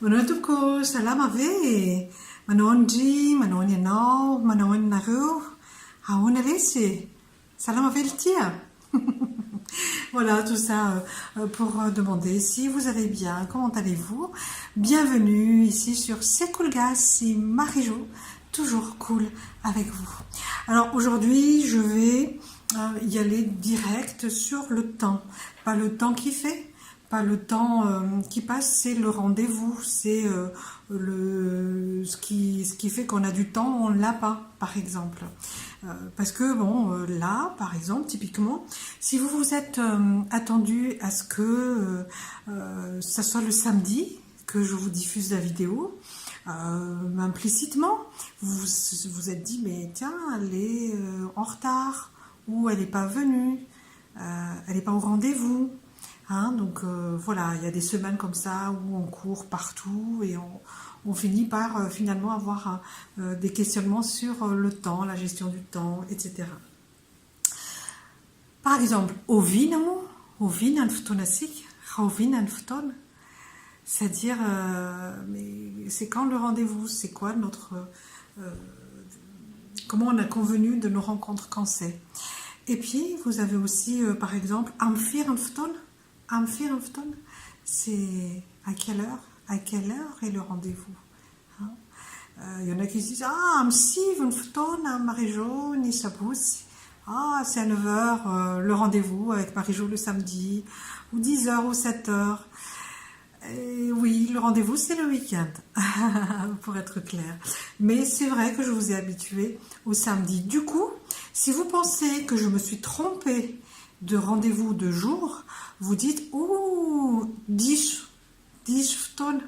Buongiorno tutti, salam ave. Manonji, manonjeno, manonnaru, haonalesi. Salam ave le tir. Voilà, tout ça pour demander si vous allez bien, comment allez-vous. Bienvenue ici sur C'est Cool Gas, c'est Marie-Jo, toujours cool avec vous. Alors aujourd'hui, je vais y aller direct sur le temps. Pas le temps qui fait, pas le temps qui passe, c'est le rendez-vous, c'est ce qui fait qu'on a du temps, on ne l'a pas, par exemple. Parce que, bon, là, par exemple, typiquement, si vous vous êtes attendu à ce que ça soit le samedi que je vous diffuse la vidéo, implicitement, vous vous êtes dit, mais tiens, elle est en retard, ou elle n'est pas venue, elle n'est pas au rendez-vous. Hein, donc voilà, il y a des semaines comme ça où on court partout et on finit par finalement avoir des questionnements sur le temps, la gestion du temps, etc. Par exemple, ovin an ftonasik, rovin an fton, c'est-à-dire, mais c'est quand le rendez-vous, c'est quoi notre, comment on a convenu de nos rencontres, quand c'est. Et puis vous avez aussi, par exemple, amfir an fton. Amfirfton, c'est à quelle heure? À quelle heure est le rendez-vous? Il y en a qui se disent, ah, am Sivonfton, à Marie-Jo, ni Sabous. Ah, c'est à 9 heures, le rendez-vous avec Marie-Jo le samedi, ou 10 heures ou 7 heures. Et oui, le rendez-vous, c'est le week-end, pour être clair. Mais c'est vrai que je vous ai habitué au samedi. Du coup, si vous pensez que je me suis trompée de rendez-vous de jour, vous dites, ouh, 10 fton,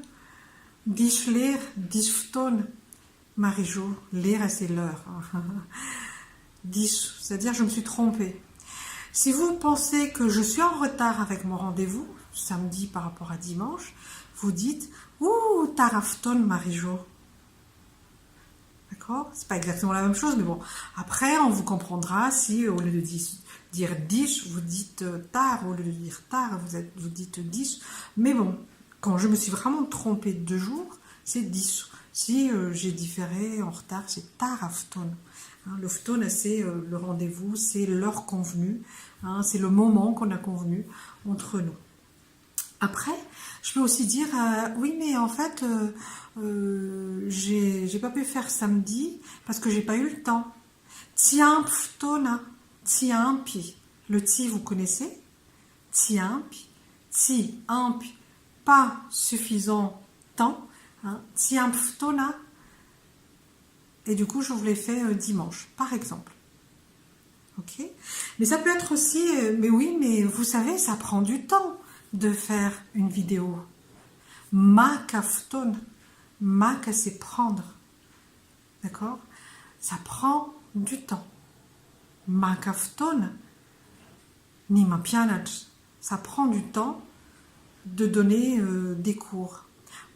10 leer, 10 fton. Marie-Jo, leer, c'est l'heure. 10, c'est-à-dire je me suis trompée. Si vous pensez que je suis en retard avec mon rendez-vous, samedi par rapport à dimanche, vous dites, ouh, tarafton, Marie-Jo. D'accord? C'est pas exactement la même chose, mais bon. Après, on vous comprendra si, au lieu de dire 10, vous dites tard, au lieu de dire tard, vous dites 10. Mais bon, quand je me suis vraiment trompée de 2 jours, c'est 10. Si j'ai différé en retard, c'est tarafton. Hein, le fton, c'est le rendez-vous, c'est l'heure convenue, hein, c'est le moment qu'on a convenu entre nous. Après, je peux aussi dire, oui, mais en fait, j'ai pas pu faire samedi parce que j'ai pas eu le temps. Tiens, tiampi. Le ti, vous connaissez? Tiampi. Tiampi. Pas suffisant temps. Hein. Tiampftona. Et du coup, je vous l'ai fait dimanche, par exemple. Ok? Mais ça peut être aussi, mais oui, mais vous savez, ça prend du temps de faire une vidéo. Makafton. Mak, c'est prendre. D'accord? Ça prend du temps. Makafton, ni ma pianach. Ça prend du temps de donner des cours.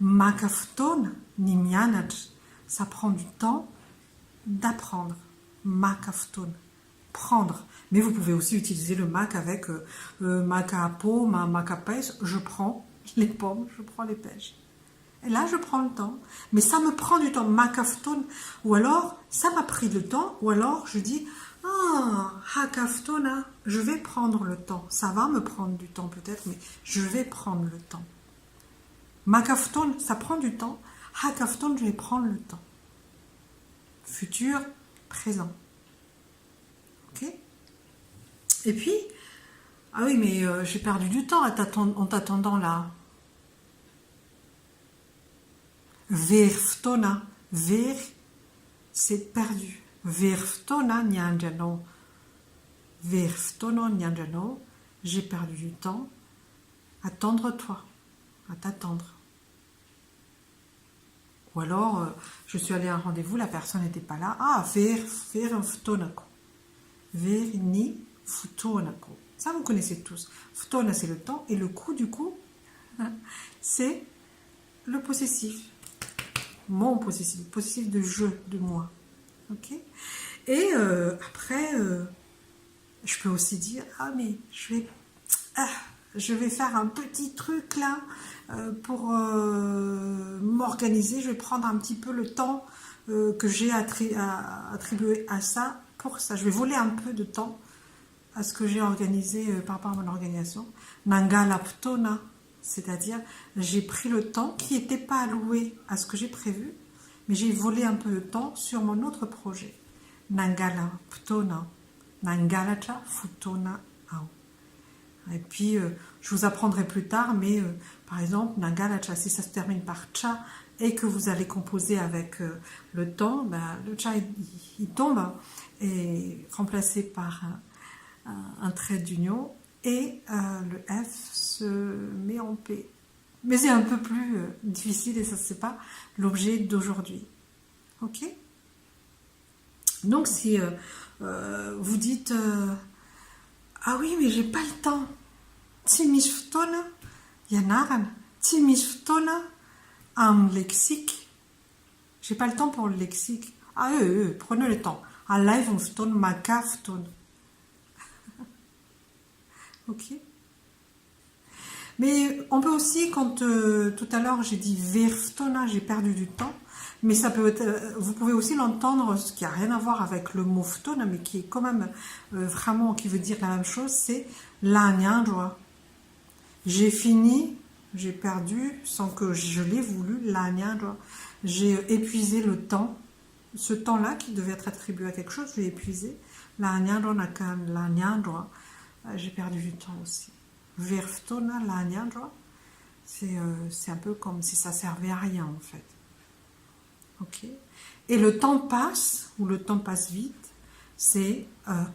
Makafton, ni mianach. Ça prend du temps d'apprendre. Makafton. Prendre. Mais vous pouvez aussi utiliser le mac avec mac à peau, mac à pêche. Je prends les pommes, je prends les pêches. Et là, je prends le temps. Mais ça me prend du temps. Makafton. Ou alors, ça m'a pris le temps. Ou alors, je dis, ah, hakaftona, je vais prendre le temps. Ça va me prendre du temps peut-être, mais je vais prendre le temps. Makafton, ça prend du temps. Hakafton, je vais prendre le temps. Futur, présent. Ok? Et puis, ah oui, mais j'ai perdu du temps en t'attendant là. Verftona, ver, c'est perdu. Verftona, nyanjano. Verftono, nyanjano. J'ai perdu du temps. Attendre-toi, à t'attendre. Ou alors, je suis allée à un rendez-vous, la personne n'était pas là. Ah, verftonako. Verni futonako. Ça, vous connaissez tous. Ftona, c'est le temps. Et le coup, du coup, c'est le possessif. Mon possessif de je, de moi. Ok? Et après, je peux aussi dire, ah, mais je vais faire un petit truc là pour m'organiser, je vais prendre un petit peu le temps que j'ai attribué à ça, pour ça. Je vais voler un peu de temps à ce que j'ai organisé par rapport à mon organisation. Nangala Ptona, c'est-à-dire j'ai pris le temps qui n'était pas alloué à ce que j'ai prévu, mais j'ai volé un peu de temps sur mon autre projet. Nangala Ptona, Nangala Cha Futona Ao. Et puis, je vous apprendrai plus tard, mais par exemple, Nangala Cha, si ça se termine par Cha, et que vous allez composer avec le temps, ben, le Cha, il tombe et remplacé par un trait d'union, et le F se met en P. Mais c'est un peu plus difficile, et ça, c'est pas l'objet d'aujourd'hui. Ok? Donc, si vous dites ah oui, mais j'ai pas le temps. Timishftona, Yanaran, Timishftona, un lexique. J'ai pas le temps pour le lexique. Ah, prenez le temps. Un live, on makafton. Ok. Mais on peut aussi, quand tout à l'heure j'ai dit verftona, j'ai perdu du temps, mais ça peut être, vous pouvez aussi l'entendre, ce qui n'a rien à voir avec le mot ftona, mais qui est quand même vraiment, qui veut dire la même chose, c'est la nyandwa. J'ai fini, j'ai perdu, sans que je l'ai voulu, la nyandwa. J'ai épuisé le temps, ce temps-là qui devait être attribué à quelque chose, je l'ai épuisé. La nyandwa, j'ai perdu du temps aussi. Verftona, la nyandwa, c'est un peu comme si ça servait à rien en fait. Ok. Et le temps passe, ou le temps passe vite, c'est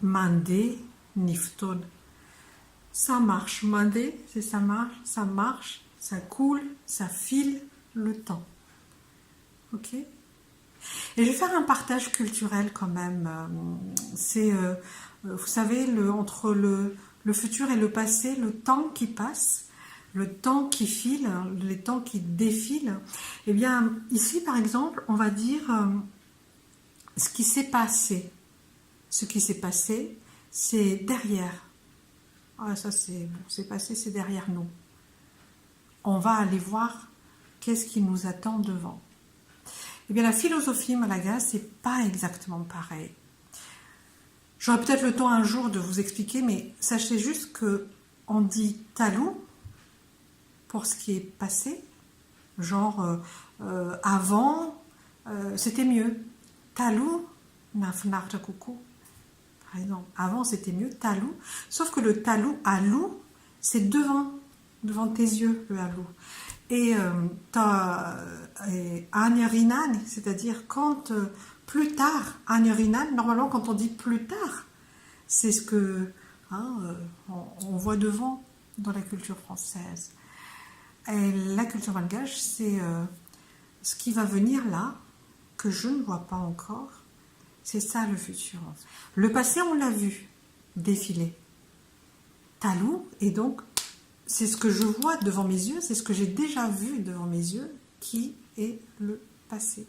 mandé nifton. Ça marche, mandé, c'est ça marche, ça coule, ça file le temps. Ok. Et je vais faire un partage culturel quand même. C'est, vous savez, entre le futur et le passé, le temps qui passe, le temps qui file, les temps qui défilent. Eh bien, ici, par exemple, on va dire ce qui s'est passé. Ce qui s'est passé, c'est derrière. Ah, ça, c'est bon, c'est passé, c'est derrière nous. On va aller voir qu'est-ce qui nous attend devant. Eh bien, la philosophie malagasy, c'est pas exactement pareil. J'aurai peut-être le temps un jour de vous expliquer, mais sachez juste que on dit talou pour ce qui est passé, genre avant c'était mieux. Talou nafnarta coucou. Par exemple, avant c'était mieux, talou. Sauf que le talou, alou, c'est devant tes yeux, le alou. Et anyarinan, c'est-à-dire quand plus tard, anyarinan, normalement quand on dit plus tard, c'est ce que on voit devant dans la culture française. Et la culture malgache, c'est ce qui va venir là, que je ne vois pas encore. C'est ça le futur. Le passé, on l'a vu défiler. Talou, et donc, c'est ce que je vois devant mes yeux, c'est ce que j'ai déjà vu devant mes yeux, qui est le passé.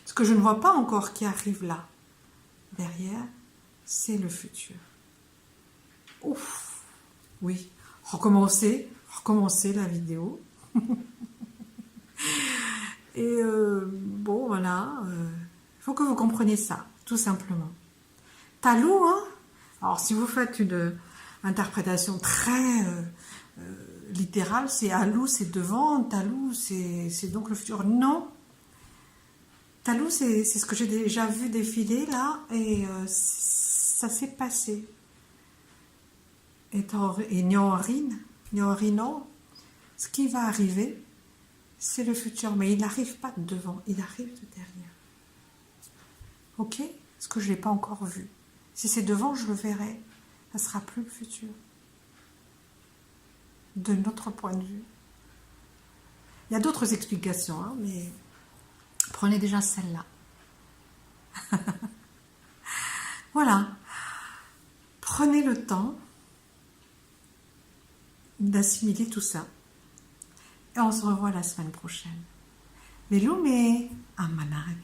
Ce que je ne vois pas encore qui arrive là, derrière, c'est le futur. Ouf, oui, recommencer la vidéo. Et bon, voilà, il faut que vous compreniez ça, tout simplement. Talou, hein? Alors, si vous faites une interprétation très littérale, c'est alou, c'est devant, talou, c'est donc le futur. Non, talou, c'est ce que j'ai déjà vu défiler là, et ça s'est passé. Et Nyorino, ce qui va arriver, c'est le futur, mais il n'arrive pas de devant, il arrive de derrière. Ok? Ce que je n'ai pas encore vu. Si c'est devant, je le verrai. Ça sera plus le futur. De notre point de vue. Il y a d'autres explications, hein, mais prenez déjà celle-là. Voilà. Prenez le temps d'assimiler tout ça. Et on se revoit la semaine prochaine. Melume, Amanag.